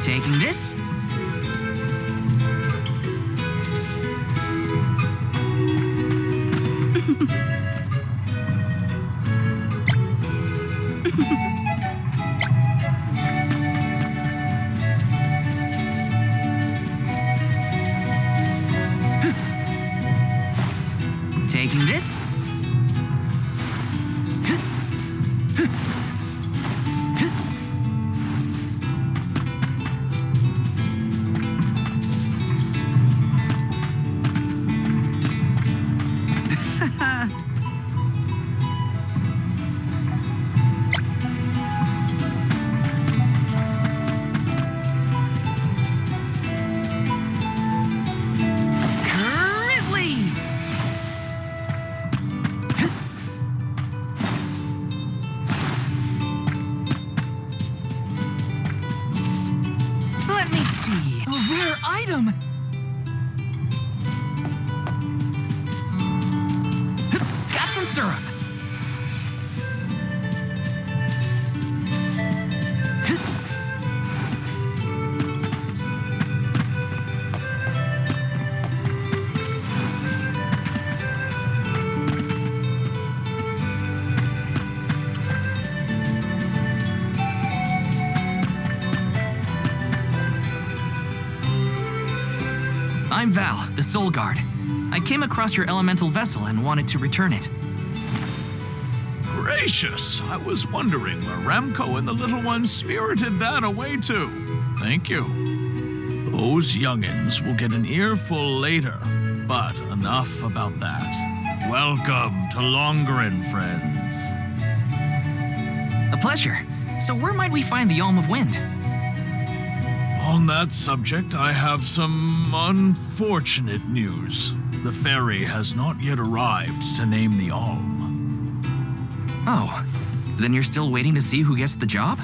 Taking this. Taking this. Let me see. A rare item. Got some syrup. I'm Val, the Soul Guard. I came across your elemental vessel and wanted to return it. Gracious! I was wondering where Ramco and the little ones spirited that away to. Thank you. Those youngins will get an earful later, but enough about that. Welcome to Longerin, friends. A pleasure. So where might we find the Alm of Wind? On that subject, I have some unfortunate news. The fairy has not yet arrived to name the Alm. Oh, then you're still waiting to see who gets the job?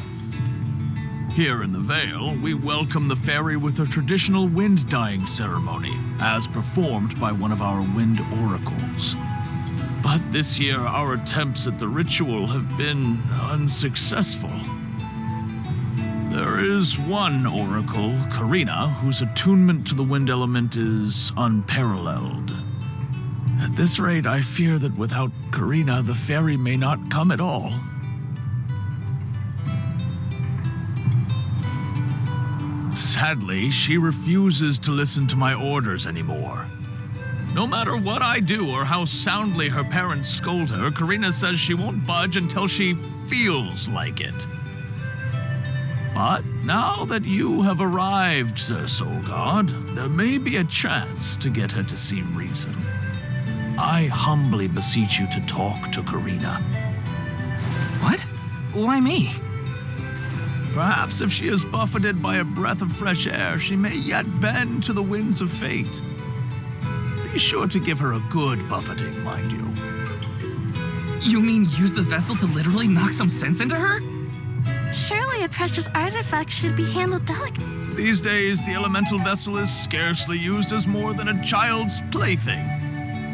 Here in the Vale, we welcome the fairy with a traditional wind-dyeing ceremony, as performed by one of our wind oracles. But this year, our attempts at the ritual have been unsuccessful. There is one oracle, Karina, whose attunement to the wind element is unparalleled. At this rate, I fear that without Karina, the fairy may not come at all. Sadly, she refuses to listen to my orders anymore. No matter what I do or how soundly her parents scold her, Karina says she won't budge until she feels like it. But now that you have arrived, Sir Soul God, there may be a chance to get her to see reason. I humbly beseech you to talk to Karina. What? Why me? Perhaps if she is buffeted by a breath of fresh air, she may yet bend to the winds of fate. Be sure to give her a good buffeting, mind you. You mean use the vessel to literally knock some sense into her? Surely a precious artifact should be handled delicately. These days, the elemental vessel is scarcely used as more than a child's plaything.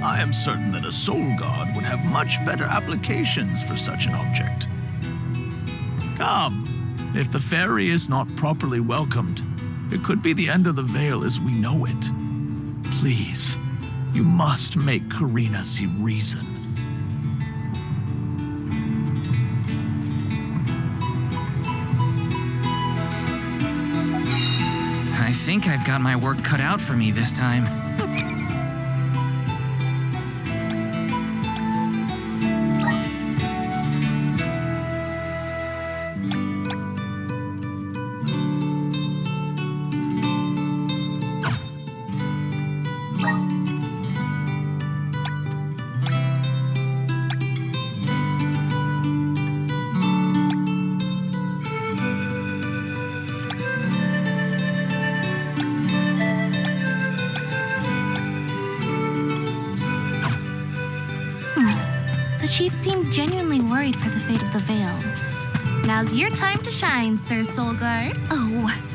I am certain that a soul god would have much better applications for such an object. Come, if the fairy is not properly welcomed, it could be the end of the Vale as we know it. Please, you must make Karina see reason. I think I've got my work cut out for me this time. The chief seemed genuinely worried for the fate of the Vale. Now's your time to shine, Sir Soul Guard. Oh.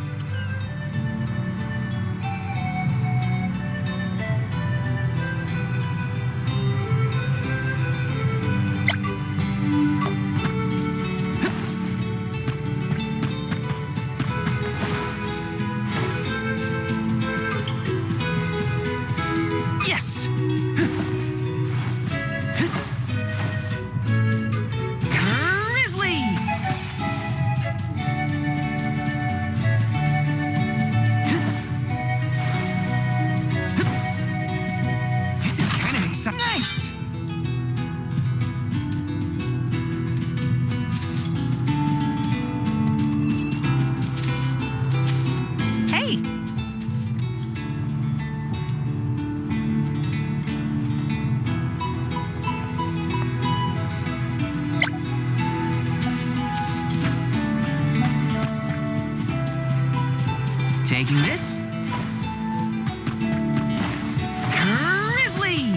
Taking this. Grizzly!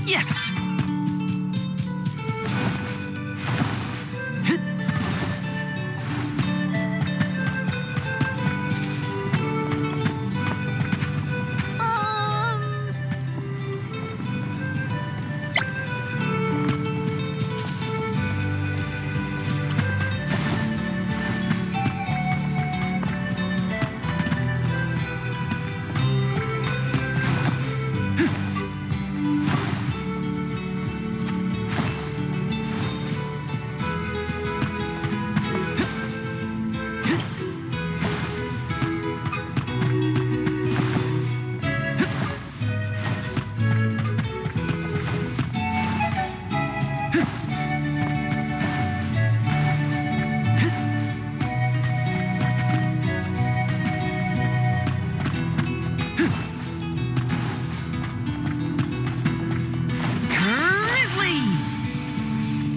Yes!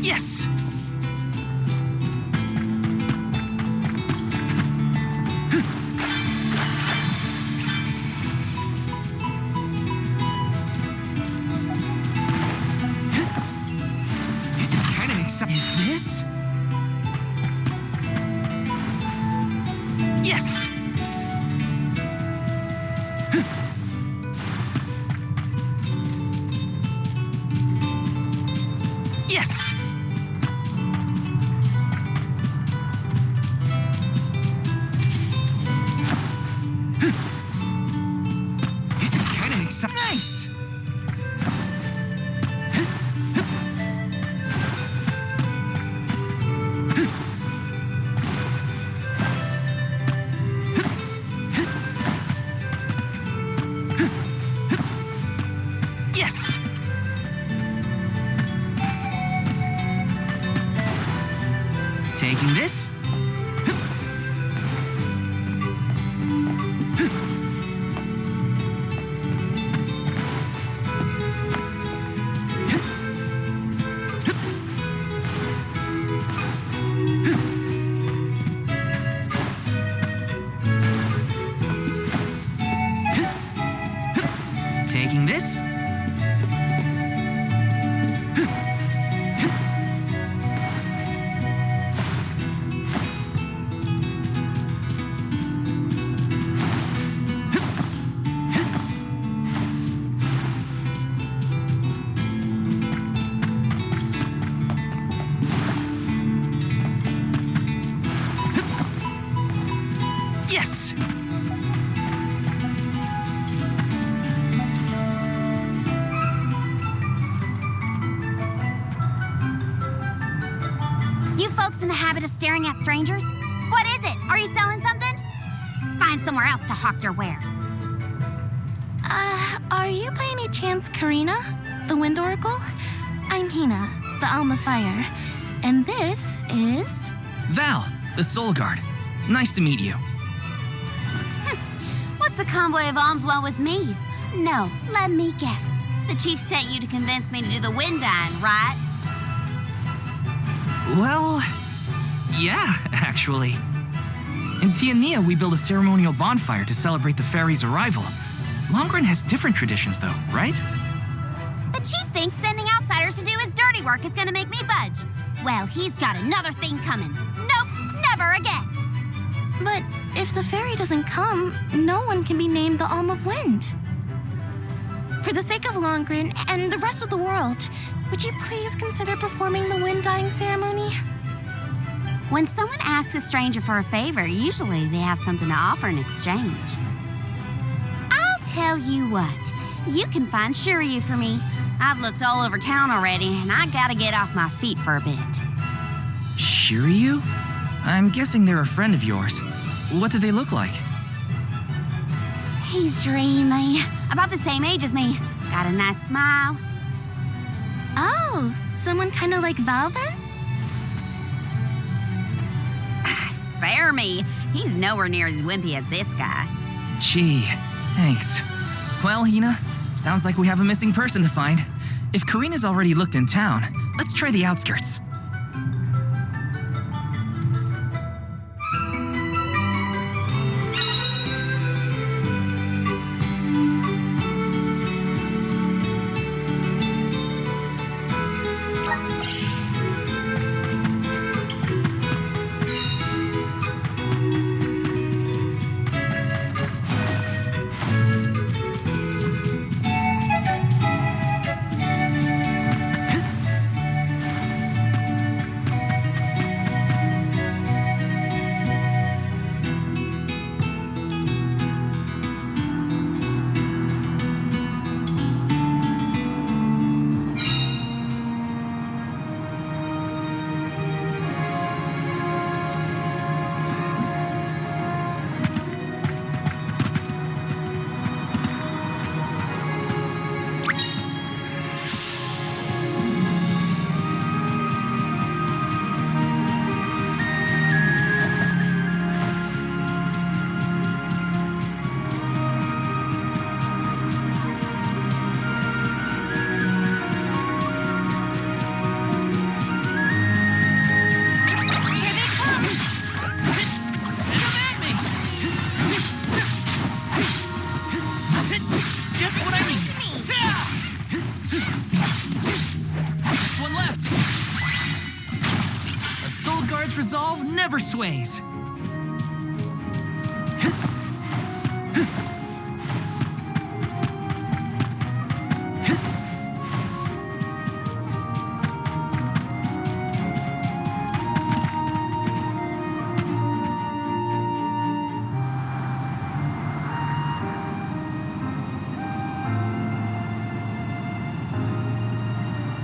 Yes! This is kind of exciting. Is this? Yes! Yes! This is kind of exciting. Nice! Yes! Taking this. Taking this. Yes! You folks in the habit of staring at strangers? What is it? Are you selling something? Find somewhere else to hawk your wares. Are you by any chance Karina, the Wind Oracle? I'm Hina, the Alm of Fire. And this is... Val, the Soul Guard. Nice to meet you. What's the convoy of alms well with me? No, let me guess. The chief sent you to convince me to do the wind dyeing, right? Well, yeah, actually. In Tiania, we build a ceremonial bonfire to celebrate the fairy's arrival. Longren has different traditions, though, right? The chief thinks sending outsiders to do his dirty work is gonna make me budge. Well, he's got another thing coming. Nope, never again. But if the fairy doesn't come, no one can be named the Alm of Wind. For the sake of Longren and the rest of the world, would you please consider performing the wind dyeing ceremony? When someone asks a stranger for a favor, usually they have something to offer in exchange. I'll tell you what, you can find Shiryu for me. I've looked all over town already, and I gotta get off my feet for a bit. Shiryu? I'm guessing they're a friend of yours. What do they look like? He's dreamy, about the same age as me. Got a nice smile. Oh, someone kind of like Val then? Spare me. He's nowhere near as wimpy as this guy. Gee, Thanks. Well, Hina, sounds like we have a missing person to find. If Karina's already looked in town, let's try the outskirts. Resolve never sways.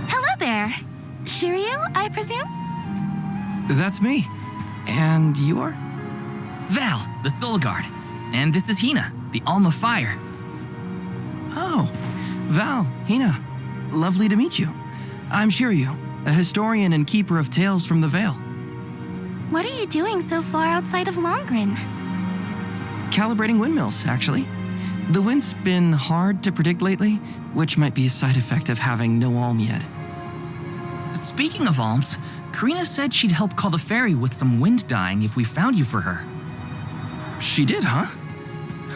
Hello there. Shiryu, I presume? That's me. And you are? Val, the Soul Guard. And this is Hina, the Alma Fire. Oh, Val, Hina. Lovely to meet you. I'm Shiryu, a historian and keeper of tales from the Vale. What are you doing so far outside of Longren? Calibrating windmills, actually. The wind's been hard to predict lately, which might be a side effect of having no alm yet. Speaking of alms, Karina said she'd help call the fairy with some wind dyeing if we found you for her. She did, huh?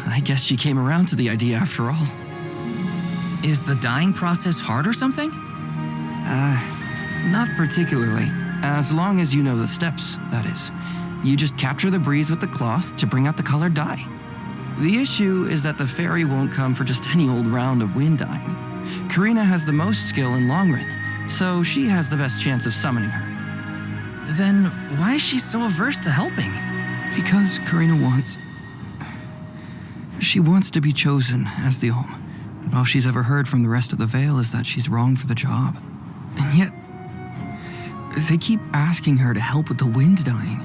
I guess she came around to the idea after all. Is the dyeing process hard or something? Not particularly. As long as you know the steps, that is. You just capture the breeze with the cloth to bring out the colored dye. The issue is that the fairy won't come for just any old round of wind dyeing. Karina has the most skill in Longren, so she has the best chance of summoning her. Then why is she so averse to helping? Because Karina wants... She wants to be chosen as the Alm. But all she's ever heard from the rest of the Vale is that she's wrong for the job. And yet, they keep asking her to help with the wind dyeing.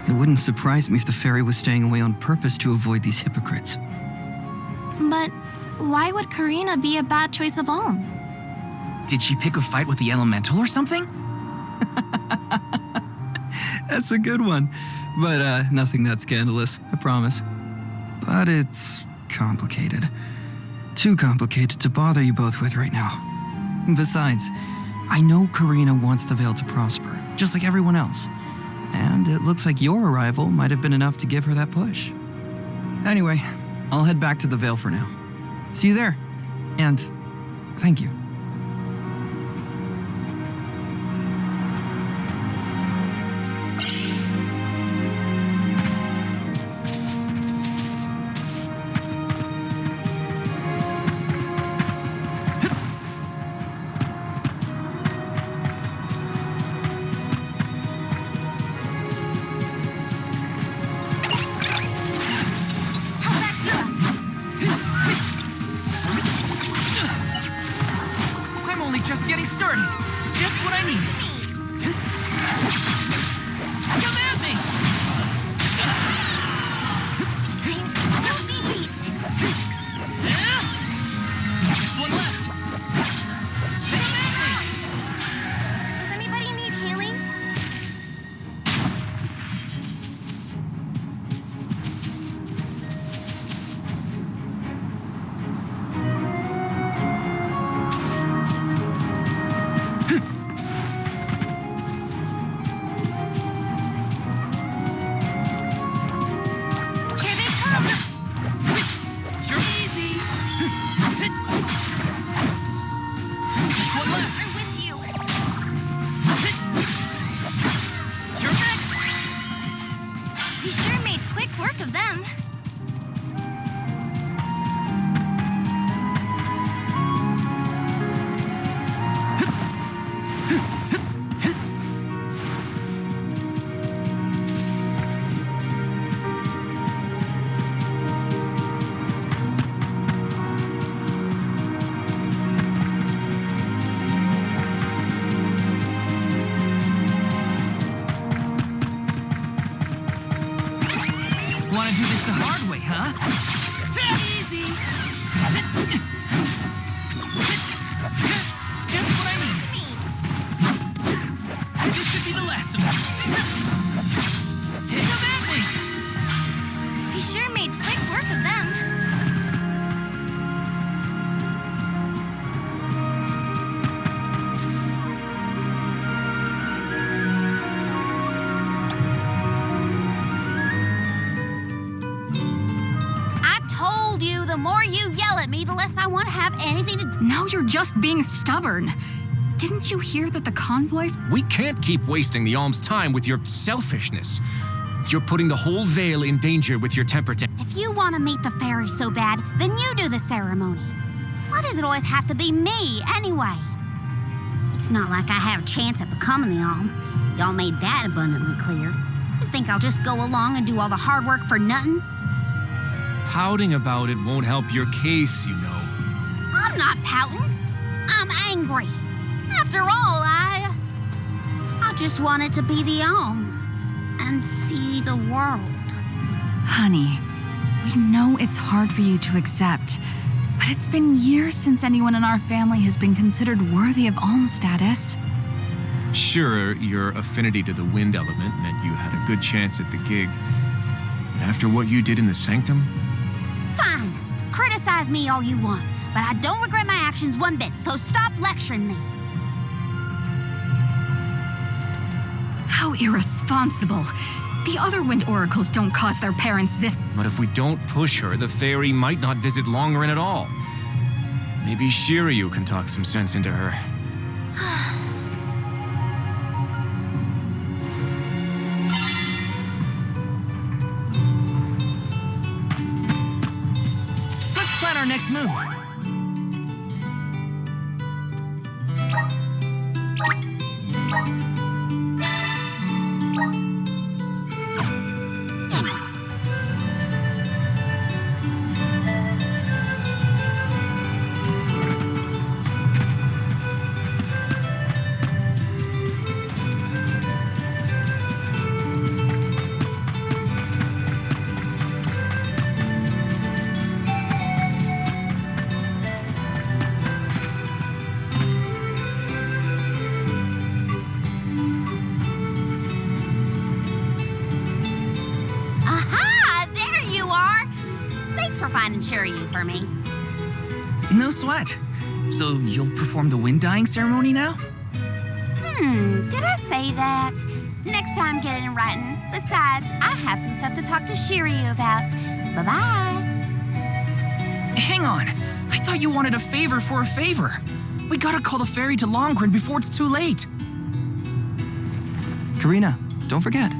It wouldn't surprise me if the fairy was staying away on purpose to avoid these hypocrites. But why would Karina be a bad choice of Alm? Did she pick a fight with the elemental or something? That's a good one. But nothing that scandalous, I promise. But it's complicated. Too complicated to bother you both with right now. Besides, I know Karina wants the Vale to prosper, just like everyone else. And it looks like your arrival might have been enough to give her that push. Anyway, I'll head back to the Vale for now. See you there. And thank you. Just getting started. Just what I need. Come at me! Don't be beat! Just one left. Come at me! Does anybody need healing? sure made quick work of them. Want to do this the hard way, huh? Take it easy. Just what I need. This should be the last of them. Take a Bentley. He sure made quick work of them. The more you yell at me, the less I want to have anything to... Now you're just being stubborn. Didn't you hear that the convoy... We can't keep wasting the alm's time with your selfishness. You're putting the whole Vale in danger with your temper If you want to meet the fairy so bad, then you do the ceremony. Why does it always have to be me, anyway? It's not like I have a chance at becoming the alm. Y'all made that abundantly clear. You think I'll just go along and do all the hard work for nothing? Pouting about it won't help your case, you know. I'm not pouting. I'm angry. After all, I just wanted to be the alm and see the world. Honey, we know it's hard for you to accept, but it's been years since anyone in our family has been considered worthy of alm status. Sure, your affinity to the wind element meant you had a good chance at the gig. But after what you did in the sanctum... Fine. Criticize me all you want, but I don't regret my actions one bit, so stop lecturing me. How irresponsible. The other wind oracles don't cost their parents this... But if we don't push her, the fairy might not visit Longarin at all. Maybe Shiryu can talk some sense into her. Our next move. Finding Shiryu for me. No sweat. So you'll perform the wind dyeing ceremony now? Did I say that? Next time, get it in writing. Besides, I have some stuff to talk to Shiryu about. Bye-bye. Hang on. I thought you wanted a favor for a favor. We gotta call the fairy to Longarin before it's too late. Karina, don't forget.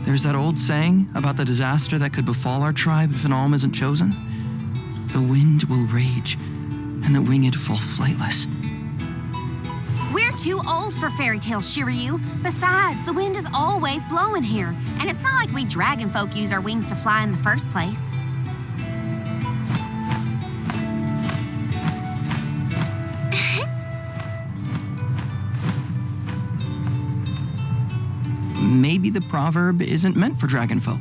There's that old saying about the disaster that could befall our tribe if an alm isn't chosen. The wind will rage, and the winged fall flightless. We're too old for fairy tales, Shiryu. Besides, the wind is always blowing here, and it's not like we dragon folk use our wings to fly in the first place. Maybe the proverb isn't meant for dragon folk.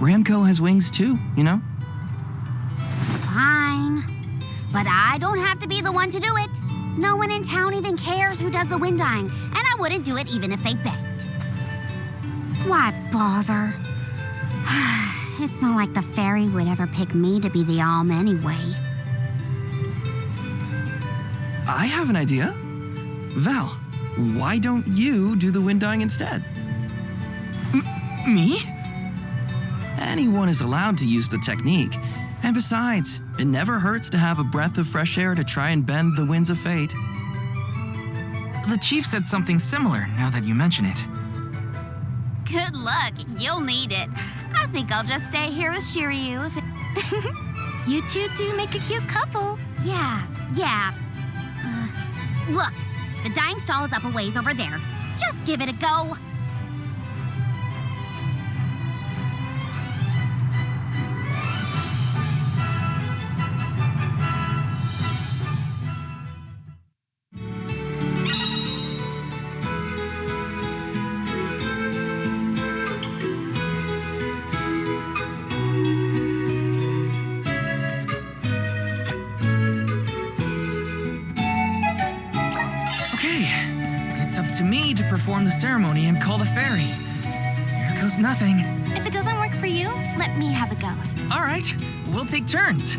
Ramco has wings too, you know? Fine. But I don't have to be the one to do it. No one in town even cares who does the wind dyeing, and I wouldn't do it even if they begged. Why bother? It's not like the fairy would ever pick me to be the alm anyway. I have an idea. Val, why don't you do the wind dyeing instead? Me? Anyone is allowed to use the technique. And besides, it never hurts to have a breath of fresh air to try and bend the winds of fate. The chief said something similar, now that you mention it. Good luck. You'll need it. I I think I'll just stay here with Shiryu. You two do make a cute couple. Yeah. Look, the dining stall is up a ways over there. Just give it a go. Okay, it's up to me to perform the ceremony and call the fairy. Here goes nothing. If it doesn't work for you, let me have a go. All right, we'll take turns.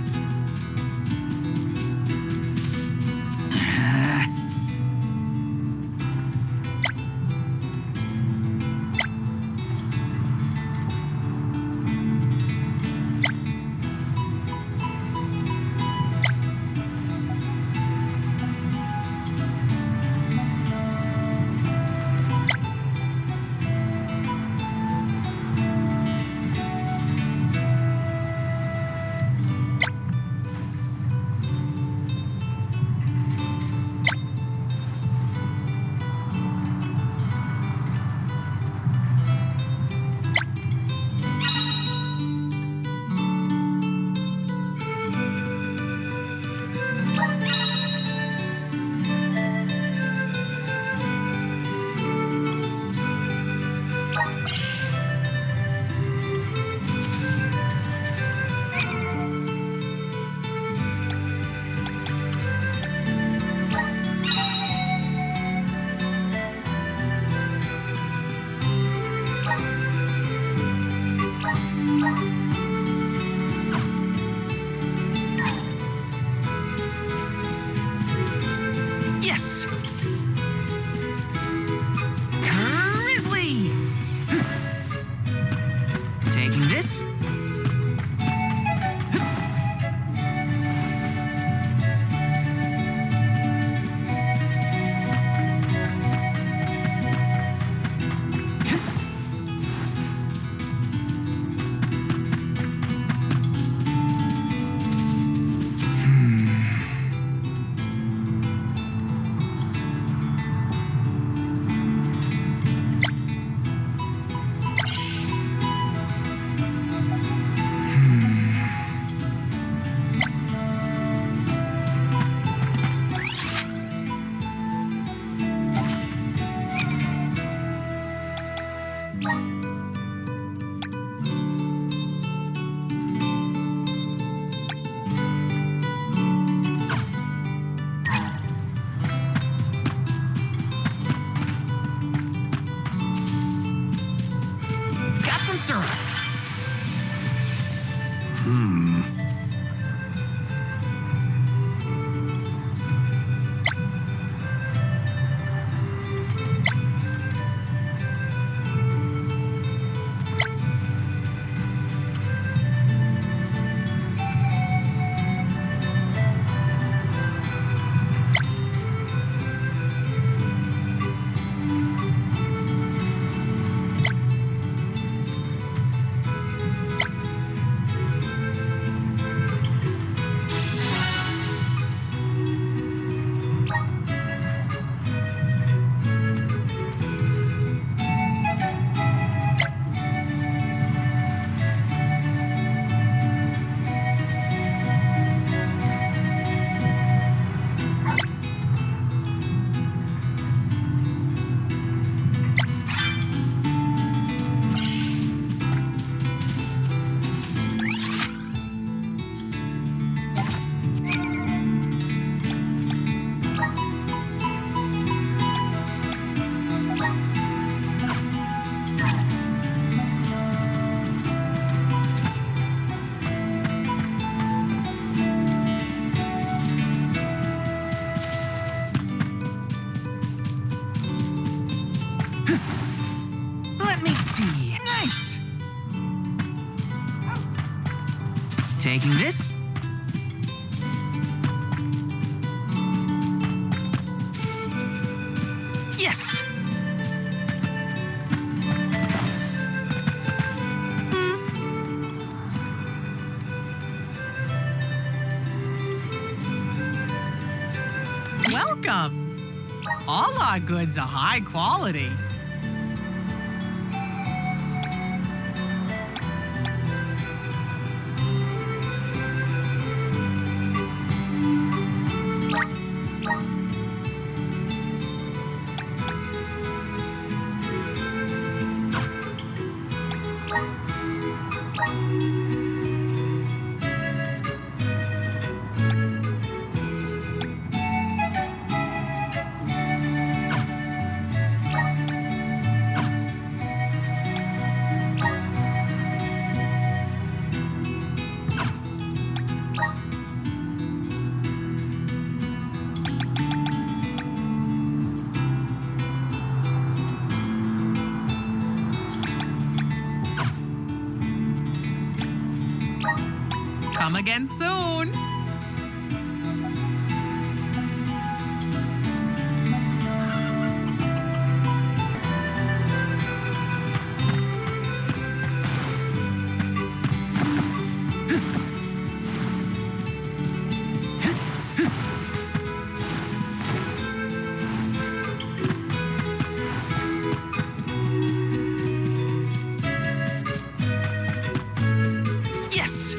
Yes! Grizzly! Taking this. Got some syrup. Let me see. Nice. Taking this. Yes. welcome. All our goods are high quality. Come again soon. Yes!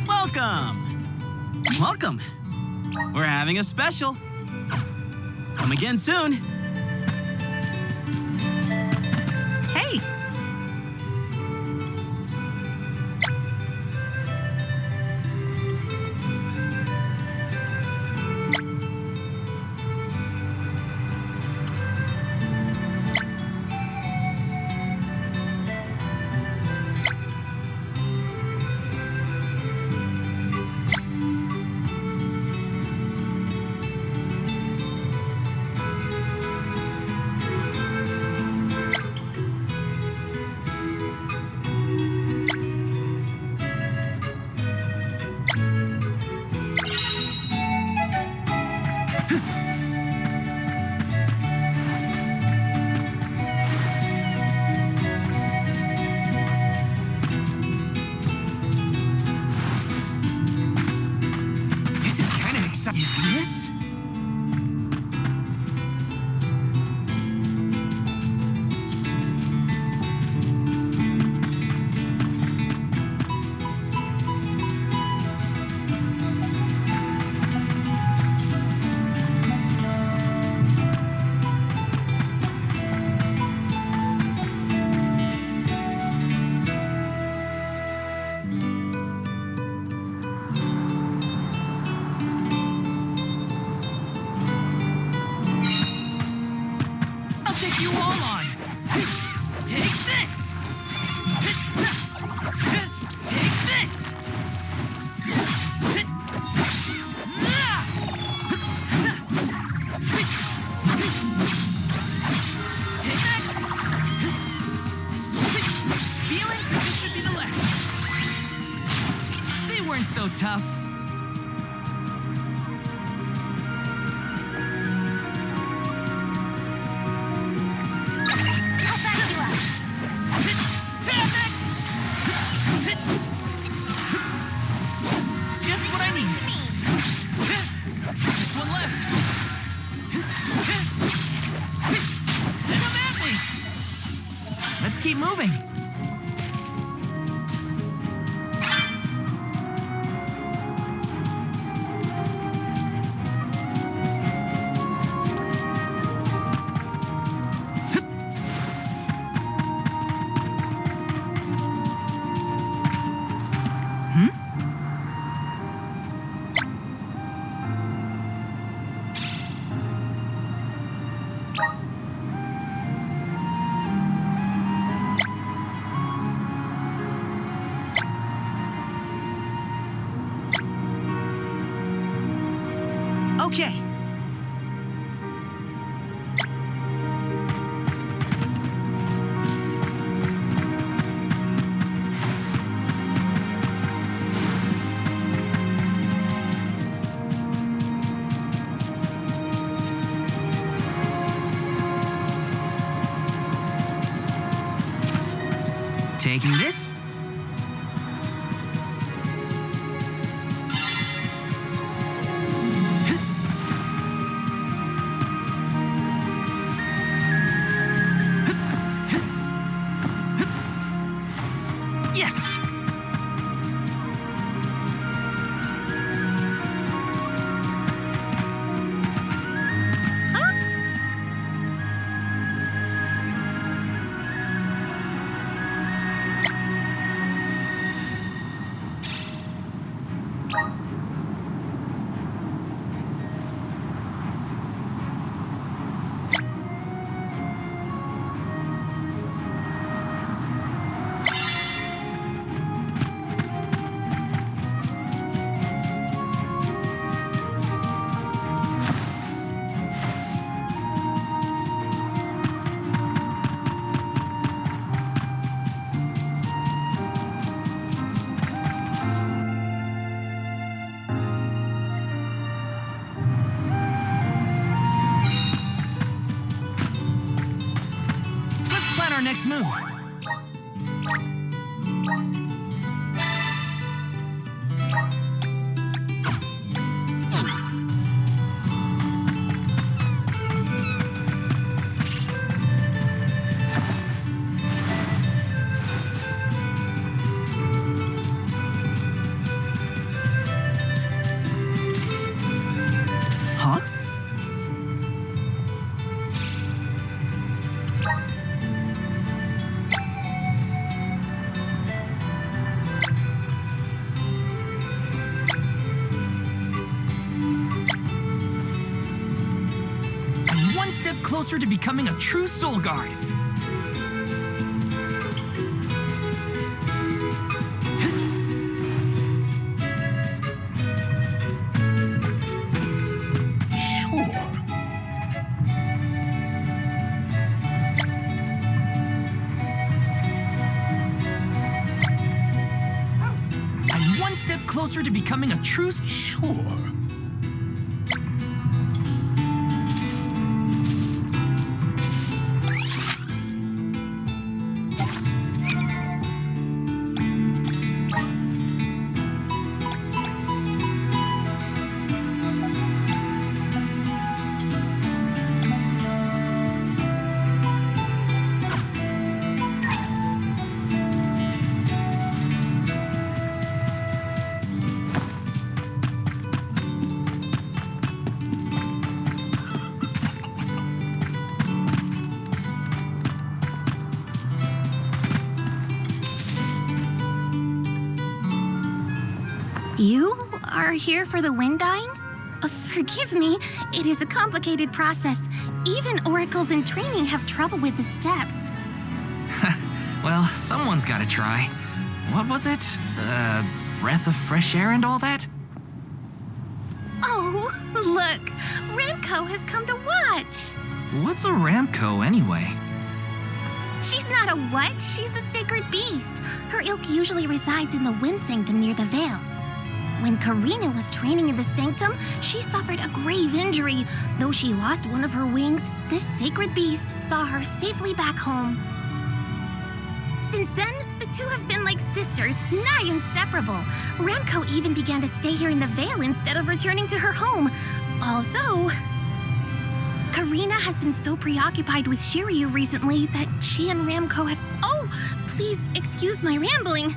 Welcome! Welcome! We're having a special. Come again soon. Hey, This is kind of exciting. Is this? I'll take you all on. Take this. Take this. Take next. Feeling this should be the last. They weren't so tough. Just what I need. Just one left. Come at me. Let's keep moving. Okay. Taking this. Yes. Let's plan our next move. Huh? I'm one step closer to becoming a true soul guard. Sure. I'm one step closer to becoming a true. Sure. You are here for the wind dying? Forgive me, it is a complicated process. Even oracles in training have trouble with the steps. Well, someone's gotta try. What was it? Breath of fresh air and all that? Oh, look, Remco has come to watch. What's a Ramco anyway? She's not a what? She's a sacred beast. Her ilk usually resides in the wind sanctum near the veil. When Karina was training in the sanctum, she suffered a grave injury. Though she lost one of her wings, this sacred beast saw her safely back home. Since then, the two have been like sisters, nigh inseparable. Ramco even began to stay here in the Vale instead of returning to her home. Although, Karina has been so preoccupied with Shiryu recently that she and Ramco have... Oh, please excuse my rambling.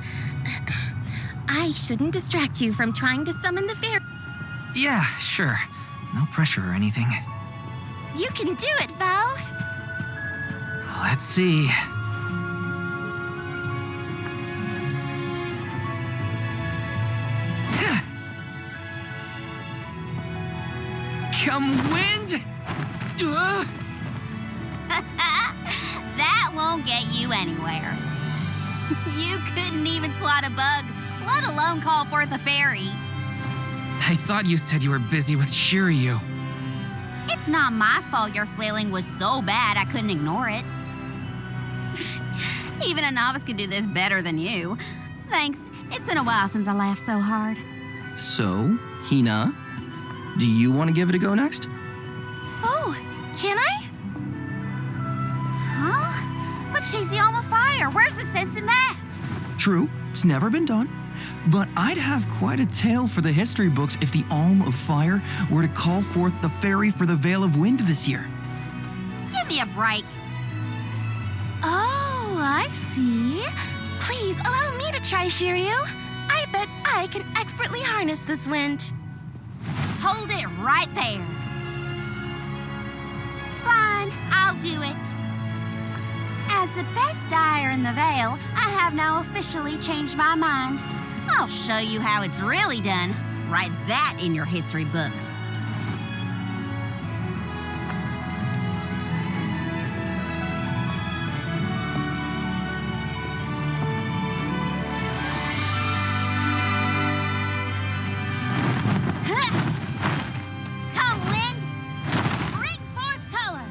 I shouldn't distract you from trying to summon the fairy. Yeah, sure. No pressure or anything. You can do it, Val. Let's see. Come wind! That won't get you anywhere. You couldn't even swat a bug, let alone call forth a fairy. I thought you said you were busy with Shiryu. It's not my fault your flailing was so bad I couldn't ignore it. Even a novice could do this better than you. Thanks. It's been a while since I laughed so hard. So, Hina, do you want to give it a go next? Oh, can I? Huh? But she's the alma fire. Where's the sense in that? True, it's never been done. But I'd have quite a tale for the history books if the Alm of Fire were to call forth the fairy for the Veil of Wind this year. Give me a break. Oh, I see. Please allow me to try, Shiryu. I bet I can expertly harness this wind. Hold it right there. Fine, I'll do it. As the best dyer in the Veil, I have now officially changed my mind. I'll show you how it's really done. Write that in your history books. Come, wind! Bring forth color!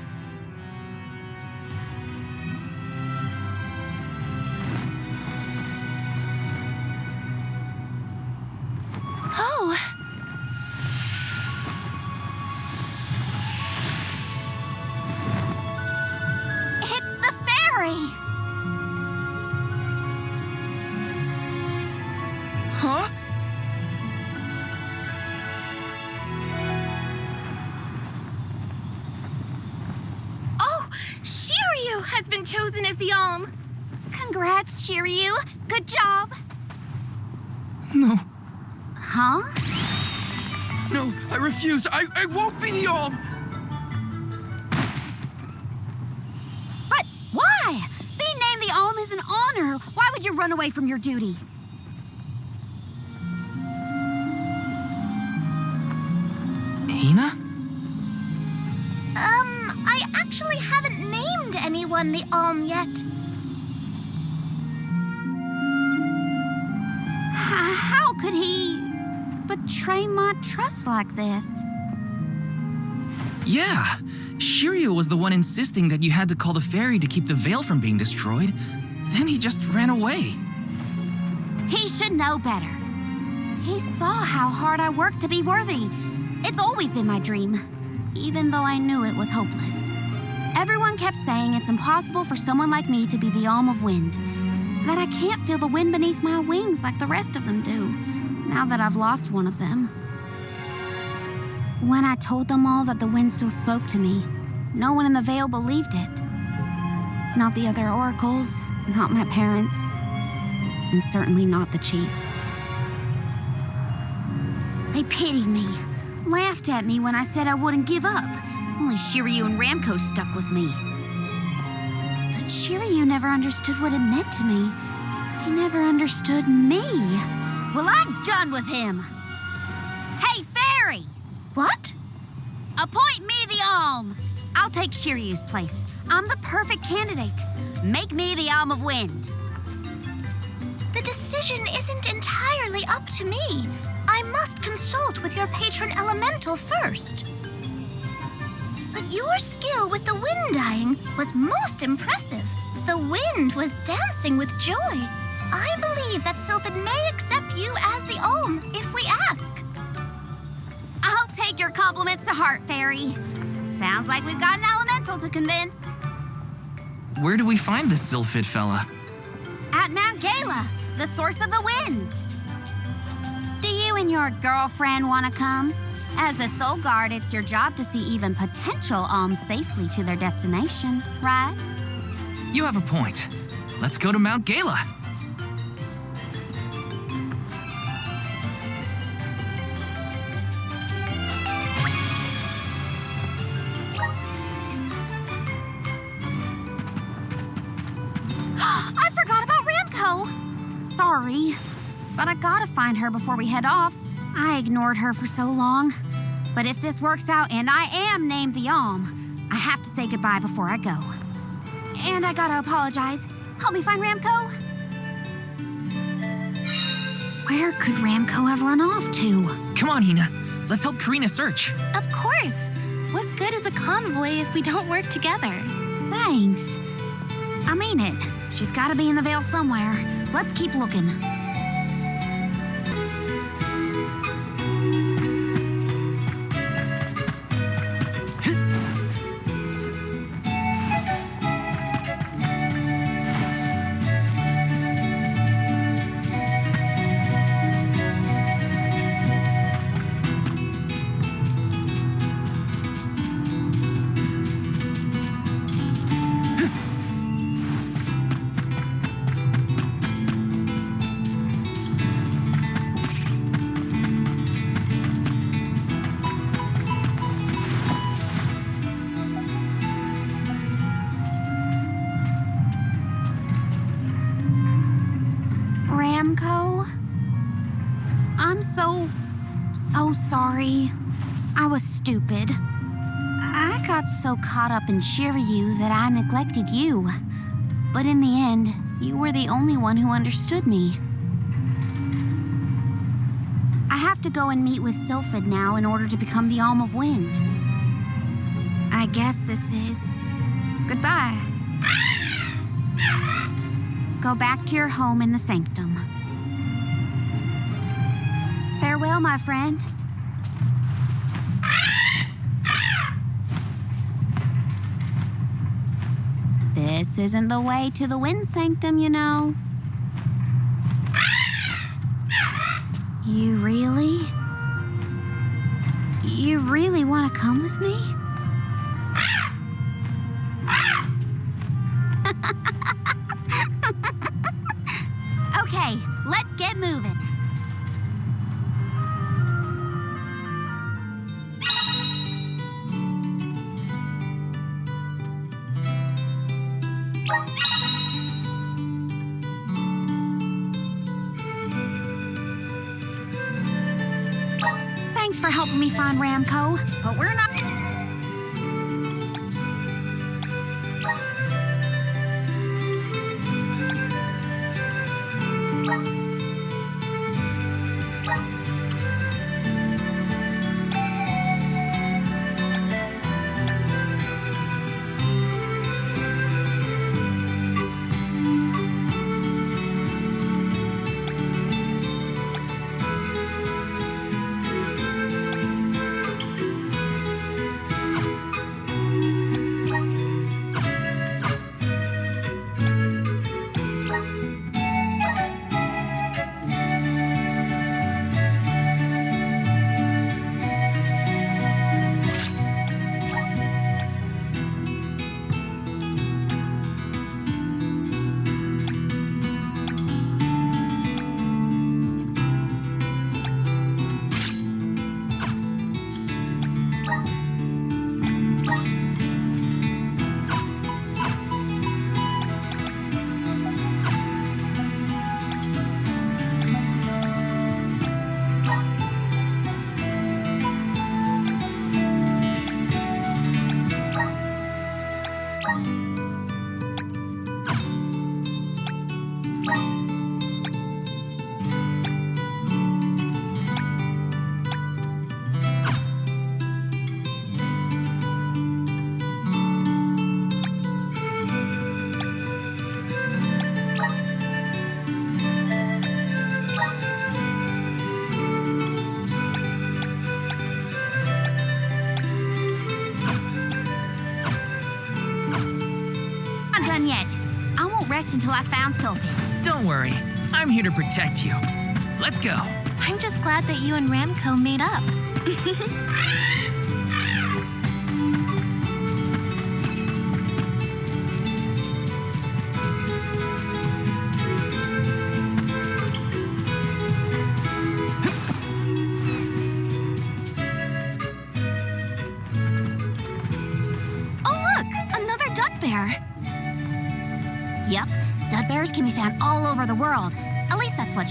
Oh. It's the fairy! Huh? Oh, Shiryu has been chosen as the Alm. Congrats, Shiryu. Good job. No, Huh? no, I refuse. I won't be the Alm. But why? Being named the Alm is an honor. Why would you run away from your duty? Hina? I actually haven't named anyone the Alm yet. How could he betray my trust like this? Yeah. Shiryu was the one insisting that you had to call the fairy to keep the veil from being destroyed. Then he just ran away. He should know better. He saw how hard I worked to be worthy. It's always been my dream, even though I knew it was hopeless. Everyone kept saying it's impossible for someone like me to be the Alm of Wind, that I can't feel the wind beneath my wings like the rest of them do, now that I've lost one of them. When I told them all that the wind still spoke to me, no one in the Veil believed it. Not the other oracles, not my parents, and certainly not the chief. They pitied me, laughed at me when I said I wouldn't give up. Only Shiryu and Ramco stuck with me. But Shiryu never understood what it meant to me. He never understood me. Well, I'm done with him. Hey, fairy! What? Appoint me the Alm. I'll take Shiryu's place. I'm the perfect candidate. Make me the Alm of Wind. The decision isn't entirely up to me. I must consult with your patron elemental first. But your skill with the wind dyeing was most impressive. The wind was dancing with joy. I believe that Sylphid may accept you as the Alm if we ask. I'll take your compliments to heart, fairy. Sounds like we've got an elemental to convince. Where do we find this Sylphid fella? At Mount Gala, the source of the winds. Do you and your girlfriend want to come? As the Soul Guard, it's your job to see even potential alms safely to their destination, right? You have a point. Let's go to Mount Gala. I forgot about Ramco. Sorry, but I gotta find her before we head off. I ignored her for so long. But if this works out and I am named the Alm, I have to say goodbye before I go. And I gotta apologize. Help me find Ramco. Where could Ramco have run off to? Come on, Hina. Let's help Karina search. Of course. What good is a convoy if we don't work together? Thanks. I mean it. She's got to be in the Vale somewhere. Let's keep looking. Ramco? I'm so sorry. I was stupid. I got so caught up in Shiryu that I neglected you. But in the end, you were the only one who understood me. I have to go and meet with Sylphid now in order to become the Alm of Wind. I guess this is goodbye. Go back to your home in the sanctum. Farewell, my friend. This isn't the way to the Wind Sanctum, you know. You really want to come with me? Okay, let's get moving. Thanks for helping me find Ramco, but we're not... Until I found Sylphid. Don't worry. I'm here to protect you. Let's go. I'm just glad that you and Ramco made up. Oh, look! Another duck bear. Yep, dud bears can be found all over the world. At least that's what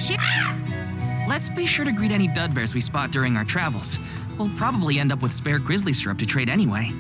Let's be sure to greet any dud bears we spot during our travels. We'll probably end up with spare grizzly syrup to trade anyway.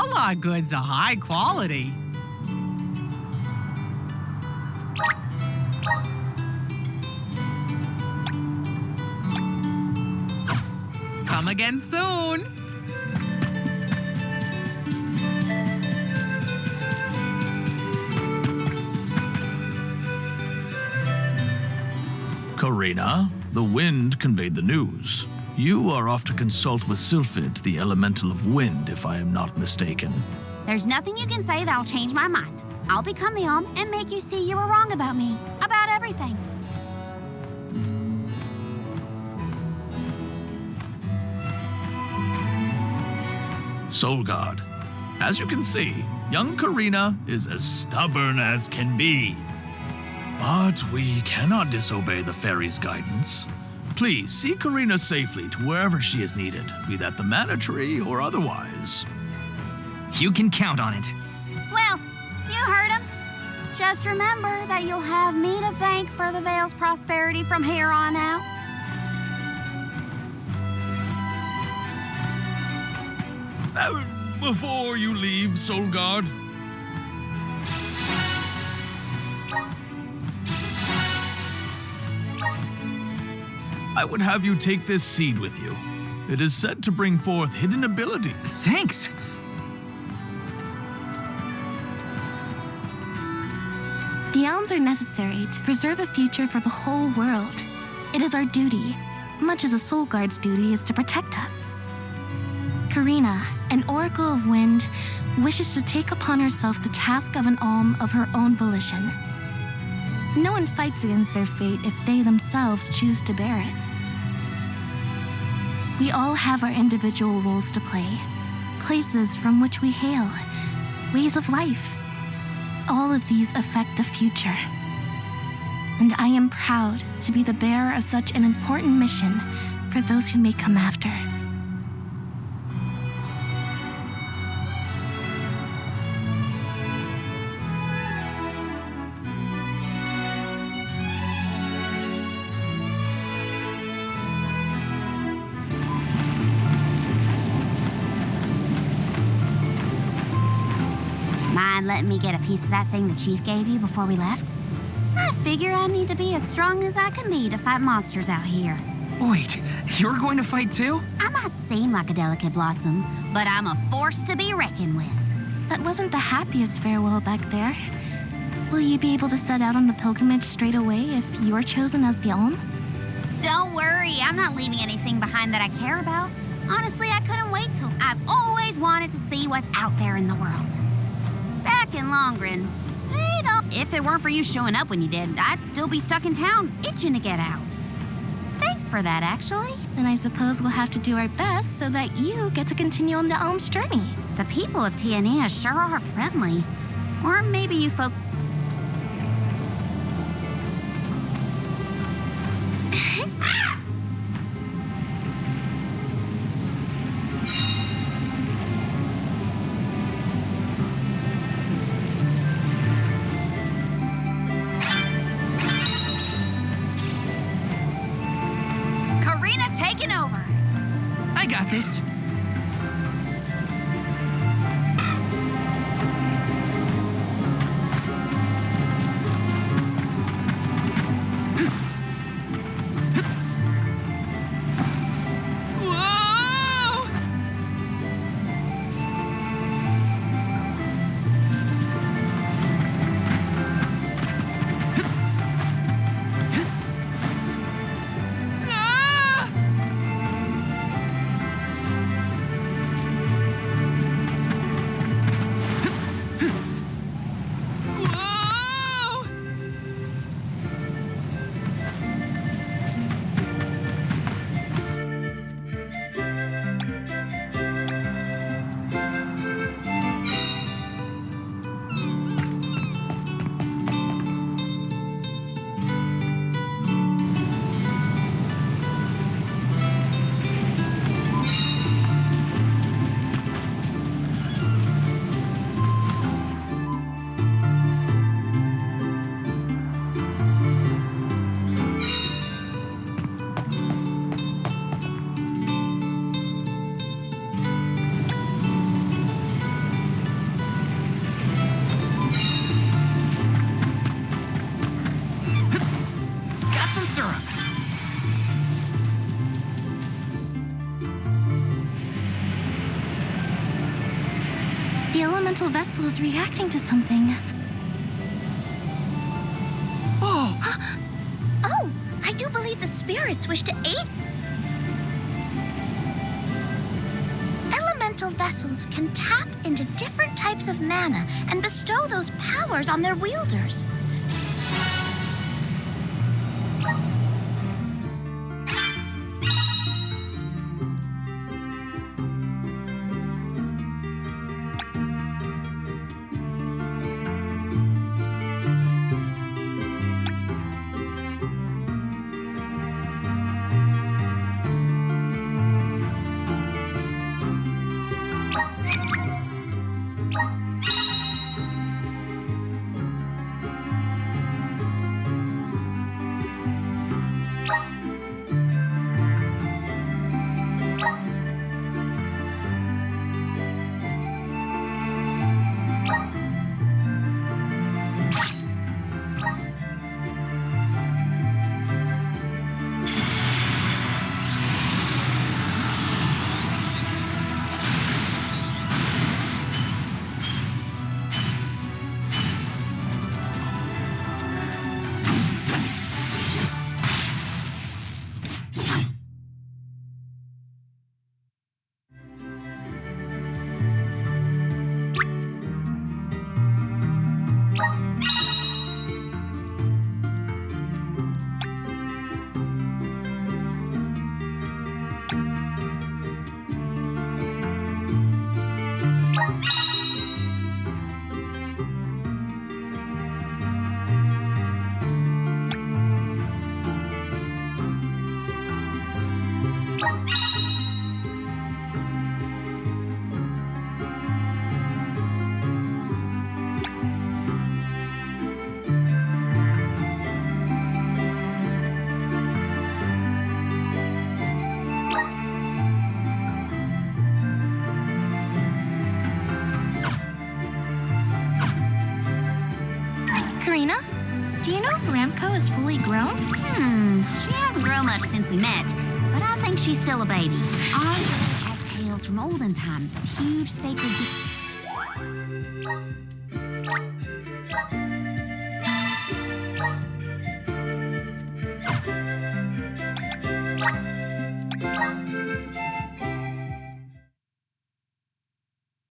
All our goods are high quality. Come again soon. Karina, the wind conveyed the news. You are off to consult with Sylphid, the elemental of wind, if I am not mistaken. There's nothing you can say that'll change my mind. I'll become the Alm and make you see you were wrong about me. About everything. Soul God, as you can see, young Karina is as stubborn as can be. But we cannot disobey the fairy's guidance. Please see Karina safely to wherever she is needed, be that the Mana Tree or otherwise. You can count on it. Well, you heard him. Just remember that you'll have me to thank for the Vale's prosperity from here on out. Before you leave, Soul God, I would have you take this seed with you. It is said to bring forth hidden abilities. Thanks. The elms are necessary to preserve a future for the whole world. It is our duty, much as a soul guard's duty is to protect us. Karina, an oracle of wind, wishes to take upon herself the task of an alm of her own volition. No one fights against their fate if they themselves choose to bear it. We all have our individual roles to play, places from which we hail, ways of life. All of these affect the future. And I am proud to be the bearer of such an important mission for those who may come after. Mind letting me get a piece of that thing the chief gave you before we left? I figure I need to be as strong as I can be to fight monsters out here. Wait, you're going to fight too? I might seem like a delicate blossom, but I'm a force to be reckoned with. That wasn't the happiest farewell back there. Will you be able to set out on the pilgrimage straight away if you're chosen as the alm? Don't worry, I'm not leaving anything behind that I care about. Honestly, I couldn't wait till I've always wanted to see what's out there in the world. Back in Longren, if it weren't for you showing up when you did, I'd still be stuck in town, itching to get out. Thanks for that, actually. Then I suppose we'll have to do our best so that you get to continue on the alm's journey. The people of Tiania sure are friendly. Or maybe you folk... taking over. I got this. The elemental vessel is reacting to something. Oh! Oh, I do believe the spirits wish to aid. Elemental vessels can tap into different types of mana and bestow those powers on their wielders. Karina, do you know if Ramco is fully grown? She hasn't grown much since we met, but I think she's still a baby. Our village has tales from olden times of huge sacred